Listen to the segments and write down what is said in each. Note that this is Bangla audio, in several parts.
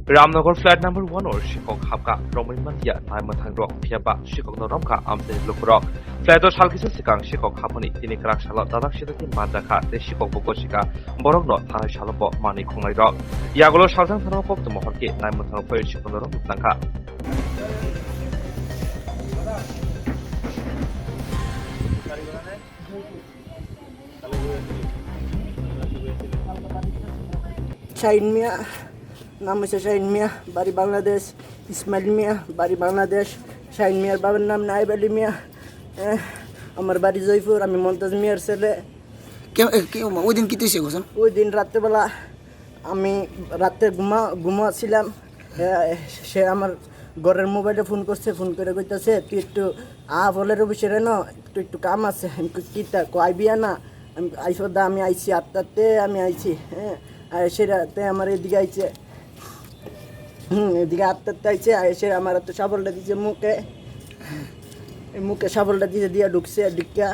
Ramnagar flat number 1 or Sikhok Hapka, Roman Mantia, Naimatang Rock, Piaba, Sikhok Noromka, Amse Lukurok. Flat or Shalkis Sikang, Sikhok Haponi, Tinikrak Shalot, Dadakshitakin Manjaka, the Sikhok Bokoshika, Borogno, Tana Shalopo, Mani Kongai Rock. Yagolo Shaltan Tanopop to Mohorki, Naimatang Poy Sikhok Noromka. Shahin মিয়া, নাম হচ্ছে শাহিন মিয়া, বাড়ি বাংলাদেশ। ইসমাইল মিয়া, বাড়ি বাংলাদেশ। শাহিন মিয়ার বাবার নাম নাইব আলী মিয়া। আমার বাড়ি জয়পুর। আমি মমতাজ মিয়ার ছেলে। ওই দিন কি তুই গোসন? ওই দিন রাত্রেবেলা আমি রাতে ঘুমাচ্ছিলাম। সে আমার ঘরের মোবাইলে ফোন করছে, ফোন করে কইতাছে তুই একটু ফলের অফিসে রেন, একটু কাম আছে। আমি কিতা আইবিয়া না? আমি আইসদা, আমি আইছি আটটাতে, আমি আইছি। হ্যাঁ, সেটাতে আমার এদিকে আইছে, এদিকে আটটাতে আইছে। এসে আমার তো সাবলটা দিছে মুখে, মুখে সাবলটা দিছে, দিয়া ঢুকছে ডিকা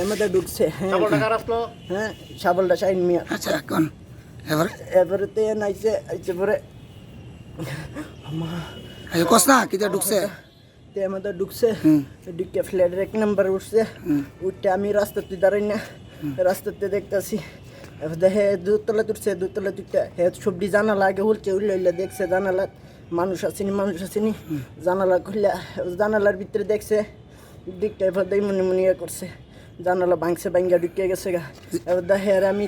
মধ্যে ঢুকছে। হ্যাঁ, সাবলটা শাহিন মিয়া। আচ্ছা, কোন এবারে তে নাইছে, আইছে পরে কস না কিটা ঢুকছে, তে আমাদের ঢুকছে। ডিকা ফ্ল্যাটের 1 নাম্বার উঠছে। উঠতে আমি রাস্তাতে দাঁড়াই না, রাস্তাতে দেখতেছি হে দুতলা তুলছে, দুতলা তুলতে হে সবজি জানালা আগে উলছে, উল্লে দেখছে জানালা মানুষ আসেনি, মানুষ আসেনি। জানালা খুললে জানালার ভিতরে দেখছে দিকটা, এবার দেই মনে মনে করছে জানালা ভাঙছে, ভাঙ্গা ঢুকে গেছে গা। এবার দেখে আমি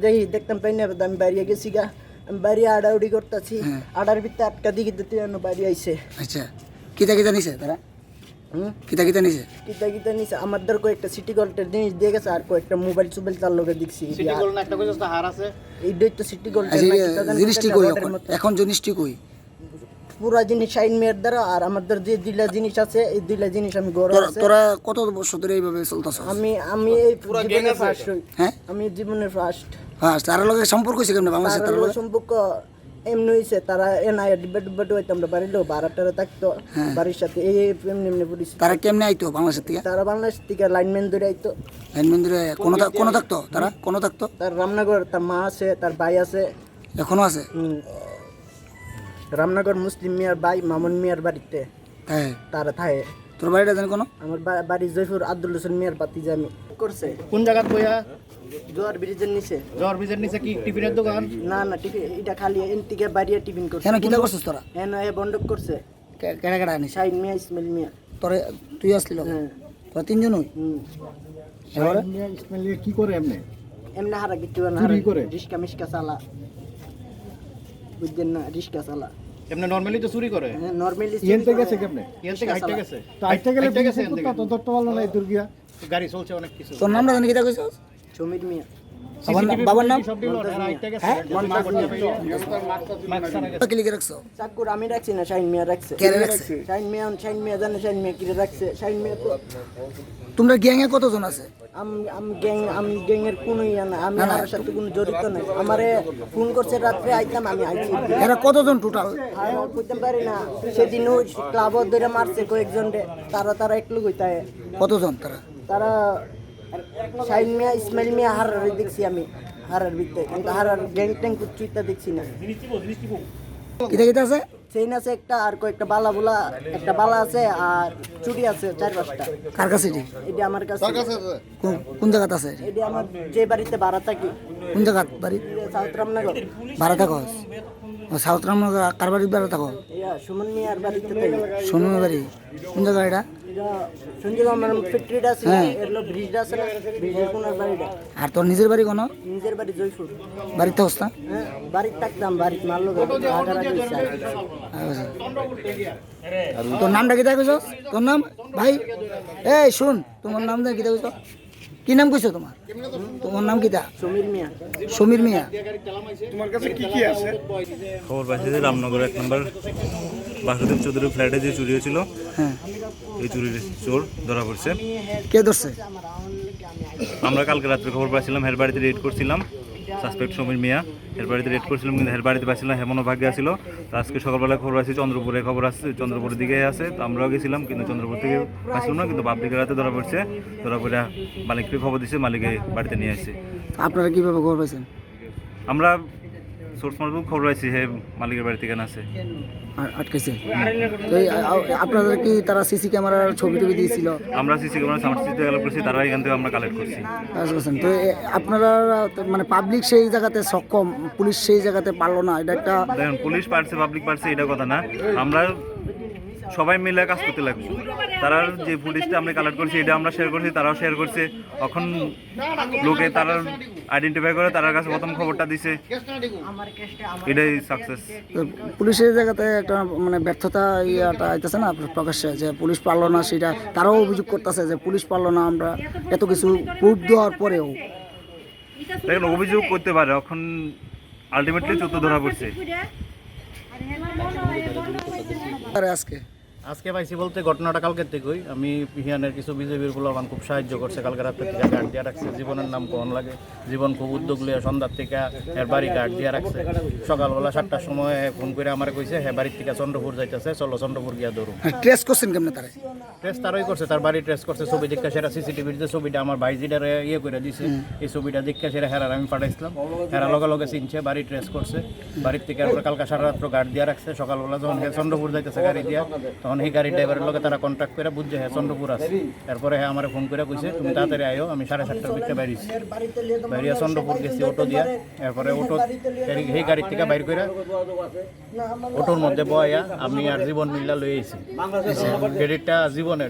দেখি দেখতাম পাই না। এবার আমি বাইরে গেছি গা, আমি বাইরে আড়াউড়ি করতেছি। আড়ার ভিতরে আটকা দিকে দিতে বাড়ি আইছে। আচ্ছা, কিতা কিতা নিছে তারা? কিতা কিতা নিছে? কিতা কিতা নিছে আমাদের কয়েকটা সিটি গোল্ডের জিনিস দিয়ে গেছে, আর কয়েকটা মোবাইল সুবাইল তার লগে দেখছি। সিটি গোল্ড না একটা কইছস না হার আছে, এইটাই তো সিটি গোল্ডের না কিতা জানি। জিনিসটি কই এখন? জিনিসটি কই? পুরা জিনিস শাহিন মিয়ার দ্বারা, আর আমাদের যে দুইটা জিনিস আছে, এই দুইটা জিনিস আমি গড় আছে। তোরা কত বছর ধরে এইভাবে চলতাছস? আমি এই জীবনে ফার্স্ট হই। হ্যাঁ, আমি জীবনে ফার্স্ট। তার লগে সম্পর্ক হইছে কেমনে? বাংলাদেশে তার লগে সম্পর্ক এমনি হয়েছে, তারা এনআই ডিব্বা হইতাম, আমরা বাড়িলেও ভাড়াটারা থাকতো বাড়ির সাথে। এই এমনি এমনি পড়েছে। তারা কেমনে আইতো বাংলাদেশ থেকে? তারা বাংলাদেশ থেকে লাইনম্যান ধরে আইতো। লাইনম্যান ধরে কোন থাকতো? তারা কোন থাকতো? তার রামনগর, তার মা আছে, তার ভাই আছে, এখনো আছে। রামনগর মুসলিম মিয়ার ভাই মামুন মিয়ার বাড়িতে তারা থাকে। তোর বাড়িটা জানি কোন? আমার বাড়ি জয়পুর, আব্দুল হোসেন মিয়ার বাতিজা। আমি করছে কোন জায়গা বইয়া? জোয়ার ব্রিজের নিচে। জোয়ার ব্রিজের নিচে কি টিফিনের দোকান? না না, টিফিন এটা খালি এন থেকে বাইরে টিফিন করছে। কেন কিতা করছিস তোরা? এ বন্ধক করছে। কেডা কেডা আনিস? শাহিন মিয়া, ইসমাইল মিয়া। তোরে তুই আসলি? হ্যাঁ, তোরা তিনজন হই। শাহিন মিয়া ইসমাইল কি করে এমনে? এমনি হারা কিছু না, হারা রিস্কা মিস্কা চালা, বুঝছেন না? রিস্কা চালা এমনে নরমালি তো চুরি করে। হ্যাঁ, নরমালি এনতে গেছে কেমনে? এনতে হাইটে গেছে, তো হাইটে গেলে গেছে এনতে তো ধরতে পারলো না। এই দুর্গিয়া গাড়ি চলছে অনেক কিছু। তোর নামটা জানি কিতা কইছস? সমীর মিয়া। বাবার নাম? সব দিল না, হাইটে গেছে। কি লিখে রাখছো? চাকুর আমি রাখছি না, শাহিন মিয়া রাখছে। কে রাখছে? শাহিন মিয়া জানে শাহিন মিয়া কি রাখছে। শাহিন মিয়া তো তোমরা গ্যাং এ কতজন আছে? আমি গ্যাংয়ের কোনো ইয়া না, আমি আমার সাথে কোনো জড়িত নাই। আমারে ফোন করছে রাত্রে, আইতাম, আমি আইছি। এরা কতজন টোটাল? আর বুঝতে পারি না। সেদিন ওই ক্লাব ধরে মারছে কয়েকজন রে, তারা এক লোক হইতায়। কতজন তারা শাহিন মিয়া, ইসমাইল মিয়া হারার দেখছি আমি, হারার ভিতরে, কিন্তু হারার গ্যাং ট্যাং কুচুইতা দেখছি না। কিতা কিতা আছে? চেইন আছে একটা, আর কয়েকটা বালা একটা বালা আছে, আর চুড়ি আছে 4-5টা। কার কাছে এটি? এটা আমার কাছে। কোন জায়গাতে আছে? এটা আমার যে বাড়িতে ভাড়া থাকি। কোন জায়গা বাড়ি? সাউথ রামনগর ভাড়া থাকস? সাউথ রামনগর কার বাড়ি ভাড়া থাকো? সুমন মিয়ার বাড়িতে থাকি। সুমন বাড়ি কোন জায়গা? এটা সঞ্জীব আমার ফ্যাক্টরিটা আছে, এর লো ব্রিজটা আছে না, ব্রিজের কোনার বাড়িটা। আর তোর নিজের বাড়ি কোন? নিজের বাড়ি জয়পুর। বাড়িতে হস না? হ্যাঁ, বাড়িতে থাকতাম, বাড়িতে মারলো। তোর নামটা কিতা কইছস? তোর নাম ভাই? এই শুন, তোমার নাম দা কিতা কইছস? কি নাম কইছো তোমার? তোমার নাম কিতা? সমীর মিয়া। সমীর মিয়া। তোমার কাছে কি কি আছে? খবর পাইছি যে রামনগর 1 নম্বর বাসুদেব চৌধুরীর ফ্ল্যাটে যে চুরি হয়েছিল, হ্যাঁ, এই চুরির চোর ধরা পড়ছে। কে ধরছে? আমরা কালকে রাত্রে খবর পাইছিলাম, হের বাড়িতে রেড করছিলাম। সাসপেক্ট সমীর মিয়া, হের বাড়িতে রেড করছিলাম, কিন্তু হের বাড়িতে পাইছিলাম হেমনও ভাগ্যে আসছিল। তো আজকে সকালবেলায় খবর আছে চন্দ্রপুরে, খবর আসছে চন্দ্রপুরের দিকে আছে। তো আমরাও গেছিলাম, কিন্তু চন্দ্রপুর থেকে পাইছিলাম না, কিন্তু পাবলিকের রাতে ধরা পড়ছে। ধরা পড়ে মালিককে খবর দিচ্ছে, মালিকে বাড়িতে নিয়ে আসছে। আপনারা কিভাবে খবর পাইছেন? আমরা সোর্স মারফত খবর পাইছি হে মালিকের বাড়িতে কেন আছে। আর আটকেছে তো আপনাদের কি তারা সিসি ক্যামেরার ছবি টবি দিয়েছিল? আমরা সিসি ক্যামেরা আমার সিসি কালেক্ট করছি, তারা এখান থেকে আমরা কালেক্ট করছি। তো আপনারা মানে পাবলিক সেই জায়গাতে সক্ষম, পুলিশ সেই জায়গাতে পারলো না, এটা একটা দেখেন পুলিশ পারছে পাবলিক পারছে এটা কথা না, আমরা সবাই মিলে কাজ করতে লাগবে। তারা যে ফুটেজটা আমরা কালেক্ট করছি এটা আমরা শেয়ার করছি, তারাও শেয়ার করছে। এখন লোকে তারা আইডেন্টিফাই করে তার কাছে প্রথম খবরটা দিছে, এটাই সাকসেস। পুলিশের জায়গাতে একটা মানে ব্যর্থতা ইয়াটা আইতেছে না প্রকাশ্যে, যে পুলিশ পারলো না, সেটা তারাও অভিযোগ করতেছে যে পুলিশ পারলো না, আমরা এত কিছু প্রুফ দেওয়ার পরেও। দেখেন অভিযোগ করতে পারে, এখন আলটিমেটলি চোদ্দ ধরা পড়ছে। আজকে পাইছি বলতে ঘটনাটা কালকের থেকেই আমি পিহিয়ানের কিছু বিজেপির পোলাপান খুব সাহায্য করছে। কালকে রাত থেকে গার্ড দিয়ে রাখছে, জীবনের নাম কোন লাগে, জীবন খুব উদ্যোগ লিয়ে সন্ধ্যার থেকে এর বাড়ি গার্ড দিয়ে রাখছে। সকালবেলা 7টার সময় ফোন করে আমার কইছে হ্যাঁ বাড়ির থেকে চন্দ্রপুর যাইতেছে, চলো চন্দ্রপুর গিয়া ধরুন। ট্রেস করছেন কেমনে তারা? ট্রেস তারই করছে, তার বাড়ি ট্রেস করছে, ছবি দেখা সেটা সিসিটিভির যে ছবিটা আমার ভাইজিটার ইয়ে করে দিছে, এই ছবিটা দেখা সেটা হেরার আমি পাঠাইছিলাম, হেরা লগে লগে চিনছে, বাড়ি ট্রেস করছে। বাড়ির থেকে এরপরে কালকে সারা রাত্র গার্ড দিয়ে রাখছে। সকালবেলা যখন চন্দ্রপুর যাইতেছে গাড়ি দিয়া, তখন এই গাড়ি ড্রাইভারের লগে তারা কন্ট্যাক্ট করে বুঝছে হ্যাঁ চন্দ্রপুর আছে। এরপরে হ্যাঁ আমার ফোন করে কইছে তুমি তাড়াতাড়ি আয়ো, আমি 7:30টার ভিতরে বাইরেছি। বাইরিয়া চন্দ্রপুর গেছি অটো দিয়া, এরপরে অটো সেই গাড়ির থেকে বাইর করে অটোর মধ্যে বয়া আমি আর জীবন মিল্লা লই আইছি। ক্রেডিটটা জীবনের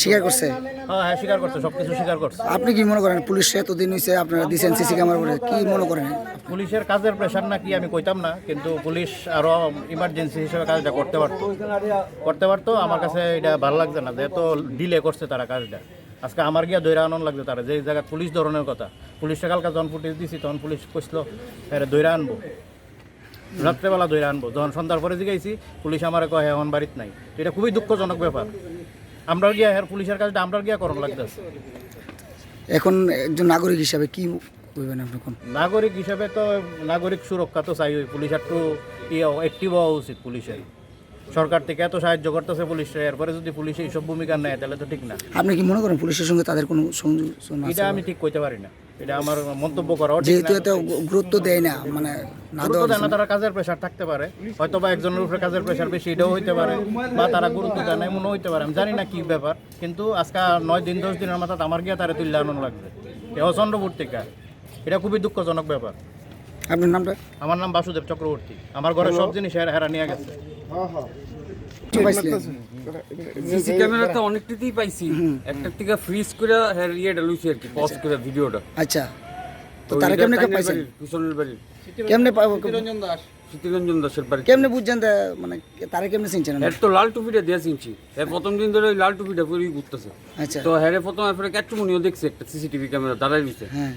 স্বীকার করছে? হ্যাঁ স্বীকার করছে, সবকিছু স্বীকার করছে। আপনি কি মনে করেন পুলিশ এতদিন হয়েছে আপনারা দিচ্ছেন সিসি ক্যামেরা করে, কি মনে করেন? পুলিশের কাজের প্রেশার নাকি আমি কইতাম না, কিন্তু পুলিশ আরো ইমার্জেন্সি হিসেবে কাজটা করতে পারতো। আমার কাছে এটা ভালো লাগছে না যে এত ডিলে করছে তারা কাজটা। আজকে আমার গিয়া দৈরা আনন্দ লাগছে তারা, যে জায়গায় পুলিশ ধরনের কথা। পুলিশটা কালকে যখন ফুটেজ দিছি তখন পুলিশ কইছিল দৈরা আনবো, রাত্রেবেলা দৈরা আনবো। যখন সন্ধ্যার পরে জিগাইছি পুলিশ আমার কয় এখন বাড়িতে নাই। এটা খুবই দুঃখজনক ব্যাপার। আমরা গিয়া পুলিশের কাজটা আমরা গিয়া করণ লাগতেছে। এখন একজন নাগরিক হিসাবে কি বলবেন আপনি? নাগরিক হিসাবে তো নাগরিক সুরক্ষা তো চাই, পুলিশ একটু অ্যাক্টিভ হওয়া উচিত। পুলিশের সরকার থেকে এত সাহায্য করতেছে পুলিশে, এরপরে যদি পুলিশ এইসব ভূমিকা নেয় তাহলে তো ঠিক না। আপনি কি মনে করেন পুলিশের সঙ্গে তাদের কোনো সংযোগ? এটা আমি ঠিক কইতে পারি না, এটা আমার মন্তব্য করা। যেহেতু এত গুরুত্ব দেয় না, মানে না গুরুত্ব দেয় না, তারা কাজের প্রেশার থাকতে পারে, হয়তো বা একজনের উপরে কাজের প্রেশার বেশি, এটাও হইতে পারে, বা তারা গুরুত্ব দেয় না এমনও হইতে পারে, আমি জানি না কি ব্যাপার। কিন্তু আজকে 9 দিন 10 দিনের মাথায় আমার গিয়া তারা তুললে আনন্দ লাগবে চন্দ্রপুর থেকে। এটা খুবই দুঃখজনক ব্যাপার। আপনার নামটা? আমার নাম বাসুদেব চক্রবর্তী। আমার ঘরে সব জিনিস হেরা নিয়ে গেছে। সিসি ক্যামেরাতে অনেকটাতেই পাইছি, একটা থেকে ফ্রিজ করে ইয়েটা লইছি আর কি, পজ করে ভিডিওটা। আচ্ছা, তো তারা কেমনে পাইছেন? পিছনের বাড়ি কেমনে পাবো? শীতরঞ্জন দাসের বাড়ি। কেমনে বুঝছেন মানে তারা কেমনে চিনছেন? এর তো লাল টুপিটা দিয়ে চিনছি, এর প্রথম দিন ধরে ওই লাল টুপিটা পরেই ঘুরতেছে। আচ্ছা, তো হ্যাঁ প্রথম এরপরে ক্যাটমনিও দেখছে একটা সিসিটিভি ক্যামেরা দাঁড়াই দিছে। হ্যাঁ,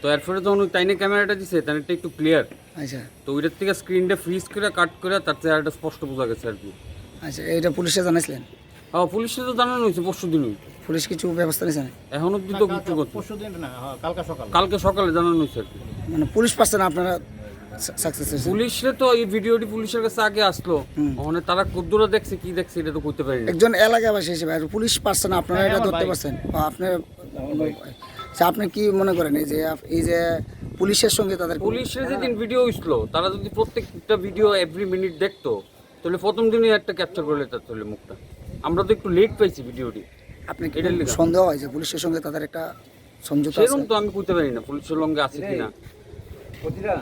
তো এরপরে যখন ওই টাইনে ক্যামেরাটা দিছে তাইনেরটা একটু ক্লিয়ার। আচ্ছা, তো ওইটার থেকে স্ক্রিনটা ফ্রিজ করে কাট করে তার চেহারাটা স্পষ্ট বোঝা গেছে আর কি। আচ্ছা, এটা পুলিশে জানাইছিলেন? হ্যাঁ পুলিশে তো জানানো হয়েছে পরশু দিনই। পুলিশ কিছু ব্যবস্থা নিয়েছে? এখন অব্দি তো কিছু করছে, পরশুদিন না, কালকে সকালে জানানো হয়েছে আর কি। মানে পুলিশ পাচ্ছেন আপনারা সাকসেস হয়েছে? পুলিশে তো এই ভিডিওটি পুলিশের কাছে আগে আসলো, মানে তারা কদ্দুরা দেখছে কি দেখছে এটা তো করতে পারি না। একজন এলাকাবাসী হিসেবে আর পুলিশ পাচ্ছেন আপনারা এটা ধরতে পারছেন? আপনার আপনি কি মনে করেন এই যে পুলিশের সঙ্গে তাদের? পুলিশের যেদিন ভিডিও হয়েছিল তারা যদি প্রত্যেকটা ভিডিও এভরি মিনিট দেখতো তাহলে প্রথম দিনই একটা ক্যাপচার করে লেতার তাহলে মুখটা। আমরা তো একটু লেট পাইছি ভিডিওটি। আপনি কি সন্দেহ হয় যে পুলিশের সঙ্গে তাদের একটা সমঝোতা আছে? সেরকম তো আমি করতে পারি না পুলিশের সঙ্গে আছে কিনা।